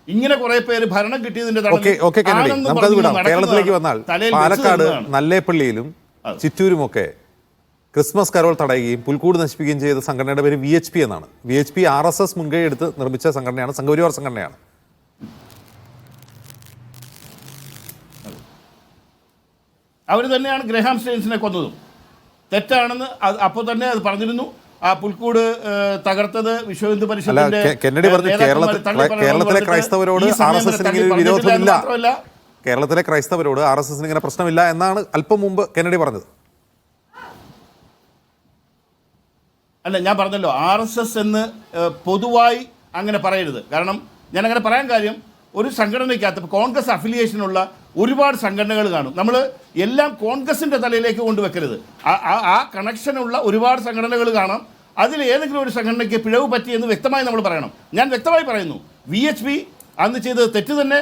ഇങ്ങനെ കുറെ പേര് ഭരണം കിട്ടിയതിന്റെ കേരളത്തിലേക്ക് വന്നാൽ പാലക്കാട് നല്ലേപ്പള്ളിയിലും ചിറ്റൂരുമൊക്കെ ക്രിസ്മസ് കരോൾ തടയുകയും പുൽക്കൂട് നശിപ്പിക്കുകയും ചെയ്ത സംഘടനയുടെ പേര് VHP എന്നാണ്. VHP RSS മുൻകൈ എടുത്ത് നിർമ്മിച്ച സംഘടനയാണ്, സംഘപരിവാർ സംഘടനയാണ്. അവർ തന്നെയാണ് ഗ്രഹാം സ്റ്റെയിൻസിനെ കൊന്നതും. തെറ്റാണെന്ന് അപ്പോൾ തന്നെ അത് പറഞ്ഞിരുന്നു. ആ പുൽക്കൂട് തകർത്തത് വിശ്വ ഹിന്ദു പരിഷത്തിന്റെ കെന്നഡി പറഞ്ഞു കേരളത്തിലെ ക്രൈസ്തവരോട് RSSന് വിരോധമില്ല, കേരളത്തിലെ ക്രൈസ്തവരോട് RSSന് ഇങ്ങനെ പ്രശ്നമില്ല എന്നാണ് അല്പം മുമ്പ് കെന്നഡി പറഞ്ഞത്. അല്ല, ഞാൻ പറഞ്ഞല്ലോ RSS എന്ന് പൊതുവായി അങ്ങനെ പറയരുത്. കാരണം ഞാൻ അങ്ങനെ പറയാൻ കാര്യം, ഒരു സംഘടനയ്ക്കകത്ത് കോൺഗ്രസ് അഫിലിയേഷനുള്ള ഒരുപാട് സംഘടനകൾ കാണും. നമ്മൾ എല്ലാം കോൺഗ്രസിൻ്റെ തലയിലേക്ക് കൊണ്ടുവെക്കരുത്. ആ കണക്ഷനുള്ള ഒരുപാട് സംഘടനകൾ കാണാം. അതിൽ ഏതെങ്കിലും ഒരു സംഘടനയ്ക്ക് പിഴവ് പറ്റിയെന്ന് വ്യക്തമായി നമ്മൾ പറയണം. ഞാൻ വ്യക്തമായി പറയുന്നു, VHP അന്ന് ചെയ്തത് തെറ്റ് തന്നെ.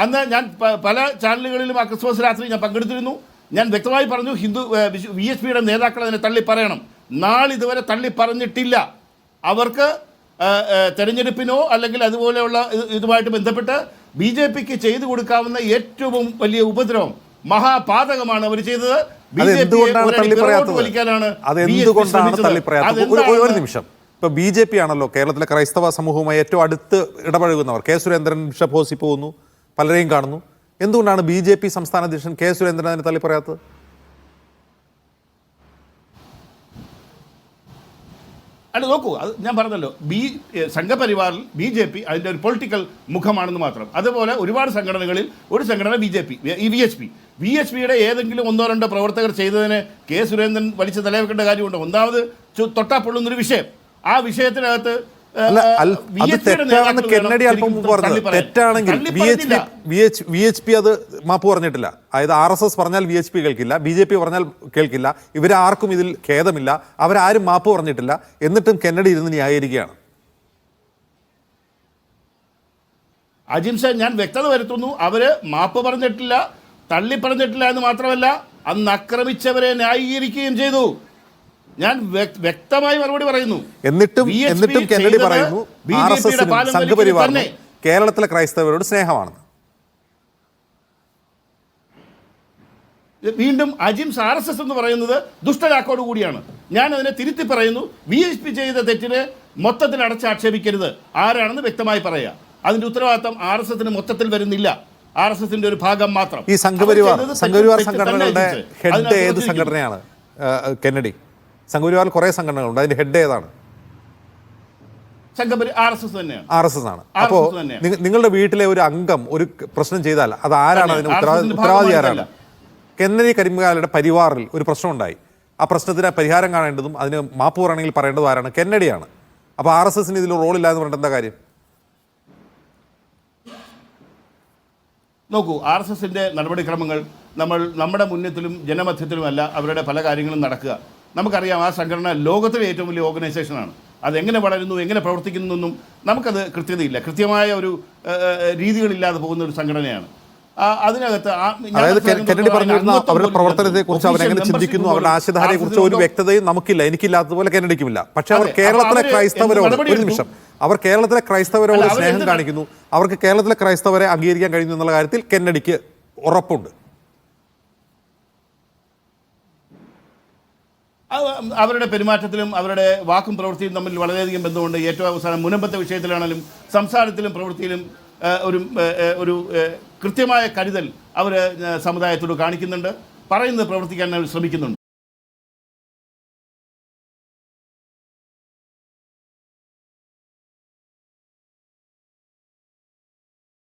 അന്ന് ഞാൻ പല ചാനലുകളിലും ആ ക്രിസ്മസ് രാത്രി ഞാൻ പങ്കെടുത്തിരുന്നു. ഞാൻ വ്യക്തമായി പറഞ്ഞു, VHPയുടെ നേതാക്കൾ അതിനെ തള്ളി പറയണം. നാളിതുവരെ തള്ളി പറഞ്ഞിട്ടില്ല. അവർക്ക് തെരഞ്ഞെടുപ്പിനോ അല്ലെങ്കിൽ അതുപോലെയുള്ള ഇതുമായിട്ട് ബന്ധപ്പെട്ട് BJPക്ക് ചെയ്തു കൊടുക്കാവുന്ന ഏറ്റവും വലിയ ഉപദ്രവം, മഹാപാതകമാണ് അവർ ചെയ്തത്. ഒരു നിമിഷം, ഇപ്പൊ BJP ആണല്ലോ കേരളത്തിലെ ക്രൈസ്തവ സമൂഹവുമായി ഏറ്റവും അടുത്ത് ഇടപഴകുന്നവർ. കെ സുരേന്ദ്രൻ ബിഷപ്പ് ഹൗസിൽ പോകുന്നു, പലരെയും കാണുന്നു. എന്തുകൊണ്ടാണ് BJP സംസ്ഥാന അധ്യക്ഷൻ കെ സുരേന്ദ്രൻ അതിനെ തള്ളി പറയാത്തത്? അല്ല, നോക്കൂ, അത് ഞാൻ പറഞ്ഞല്ലോ, സംഘപരിവാറിൽ BJP അതിൻ്റെ ഒരു പൊളിറ്റിക്കൽ മുഖമാണെന്ന് മാത്രം. അതുപോലെ ഒരുപാട് സംഘടനകളിൽ ഒരു സംഘടന VHPയുടെ ഏതെങ്കിലും ഒന്നോ രണ്ടോ പ്രവർത്തകർ ചെയ്തതിന് കെ സുരേന്ദ്രൻ വലിച്ചു തലവെക്കേണ്ട കാര്യമുണ്ട്. ഒന്നാമത് തൊട്ടാ പൊള്ളുന്നൊരു വിഷയം. ആ വിഷയത്തിനകത്ത് കെന്നഡി അല്പം മുമ്പ് പറഞ്ഞത് തെറ്റാണെങ്കിൽ VHP അത് മാപ്പ് പറഞ്ഞിട്ടില്ല. അതായത് RSS പറഞ്ഞാൽ VHP കേൾക്കില്ല, BJP പറഞ്ഞാൽ കേൾക്കില്ല, ഇവരാർക്കും ഇതിൽ ഖേദമില്ല, അവരാരും മാപ്പ് പറഞ്ഞിട്ടില്ല. എന്നിട്ടും കെന്നഡി ഇരുന്ന് ന്യായീകരിക്കുകയാണ്. അജിംഷ, ഞാൻ വ്യക്തത വരുത്തുന്നു, അവര് മാപ്പ് പറഞ്ഞിട്ടില്ല, തള്ളി പറഞ്ഞിട്ടില്ല എന്ന് മാത്രമല്ല, അന്ന് ആക്രമിച്ചവരെ ന്യായീകരിക്കുകയും ചെയ്തു. ഞാൻ വ്യക്തമായി മറുപടി പറയുന്നു. എന്നിട്ടും കെന്നഡി പറയുന്നു സംഘപരിവാറിന് കേരളത്തിലെ ക്രൈസ്തവരോട് സ്നേഹമാണെന്ന്. വീണ്ടും അജിംസ് RSS എന്ന് പറയുന്നത് ദുഷ്ടലാക്കോട് കൂടിയാണ്. ഞാൻ അതിനെ തിരുത്തി പറയുന്നു. VHP ചെയ്ത തെറ്റിനെ മൊത്തത്തിൽ അടച്ചാക്ഷേപിക്കരുത്. ആരാണെന്ന് വ്യക്തമായി പറയുക. അതിന്റെ ഉത്തരവാദിത്തം RSSന് മൊത്തത്തിൽ വരുന്നില്ല, RSSന്റെ ഒരു ഭാഗം മാത്രം. ഈ സംഘപരിവാർ സംഘടനകളുടെ ഹെഡ് ഏത് സംഘടനയാണ് കെന്നഡി? സംഘപരിവാറിൽ കുറെ സംഘടനകളുണ്ട്, അതിന്റെ ഹെഡ് ഏതാണ്? RSS തന്നെയാണ്. RSS ആണ്. അപ്പോൾ നിങ്ങളുടെ വീട്ടിലെ ഒരു അംഗം ഒരു പ്രശ്നം ചെയ്താൽ അത് ആരാണ് അതിന് ഉത്തരവാദി? ആരാണ്? കെന്നഡി കരിമ്പുകാരുടെ പരിവാറിൽ ഒരു പ്രശ്നം ഉണ്ടായി. ആ പ്രശ്നത്തിന് പരിഹാരം കാണേണ്ടതും അതിന് മാപ്പ് പറയണമെങ്കിൽ പറയേണ്ടതും ആരാണ്? കെന്നഡിയാണ്. അപ്പോൾ RSSന് ഇതിൽ റോളില്ല എന്ന് പറഞ്ഞിട്ട് എന്താ കാര്യം? നോക്കൂ, RSSന്റെ നടപടിക്രമങ്ങൾ നമ്മുടെ മുന്നത്തിലും ജനമധ്യത്തിലുമല്ല അവരുടെ പല കാര്യങ്ങളും നടക്കുക. നമുക്കറിയാം, ആ സംഘടന ലോകത്തിലെ ഏറ്റവും വലിയ ഓർഗനൈസേഷനാണ്. അതെങ്ങനെ വളരുന്നു, എങ്ങനെ പ്രവർത്തിക്കുന്നു എന്നും നമുക്കത് കൃത്യതയില്ല. കൃത്യമായ ഒരു രീതികളില്ലാതെ പോകുന്ന ഒരു സംഘടനയാണ്. അതിനകത്ത് കെന്നഡി പറഞ്ഞിരുന്ന അവരുടെ പ്രവർത്തനത്തെ കുറിച്ച് അവരെങ്ങനെ ചിന്തിക്കുന്നു, അവരുടെ ആശയധാരയെ കുറിച്ച് ഒരു വ്യക്തതയും നമുക്കില്ല, എനിക്കില്ലാത്തതുപോലെ കെന്നഡിക്കുമില്ല. പക്ഷെ അവർ കേരളത്തിലെ ക്രൈസ്തവരോട്, ഒരു നിമിഷം, അവർ കേരളത്തിലെ ക്രൈസ്തവരോട് സ്നേഹം കാണിക്കുന്നു, അവർക്ക് കേരളത്തിലെ ക്രൈസ്തവരെ അംഗീകരിക്കാൻ കഴിയുന്നു എന്നുള്ള കാര്യത്തിൽ കെന്നഡിക്ക് ഉറപ്പുണ്ട്. അവരുടെ പെരുമാറ്റത്തിലും അവരുടെ വാക്കും പ്രവൃത്തിയും തമ്മിൽ വളരെയധികം ബന്ധമുണ്ട്. ഏറ്റവും അവസാനം മുനമ്പത്തെ വിഷയത്തിലാണെങ്കിലും സംസാരത്തിലും പ്രവൃത്തിയിലും ഒരു കൃത്യമായ കരുതൽ അവർ സമുദായത്തോട് കാണിക്കുന്നുണ്ട്. പറയുന്നത് പ്രവർത്തിക്കാൻ അവർ ശ്രമിക്കുന്നുണ്ട്.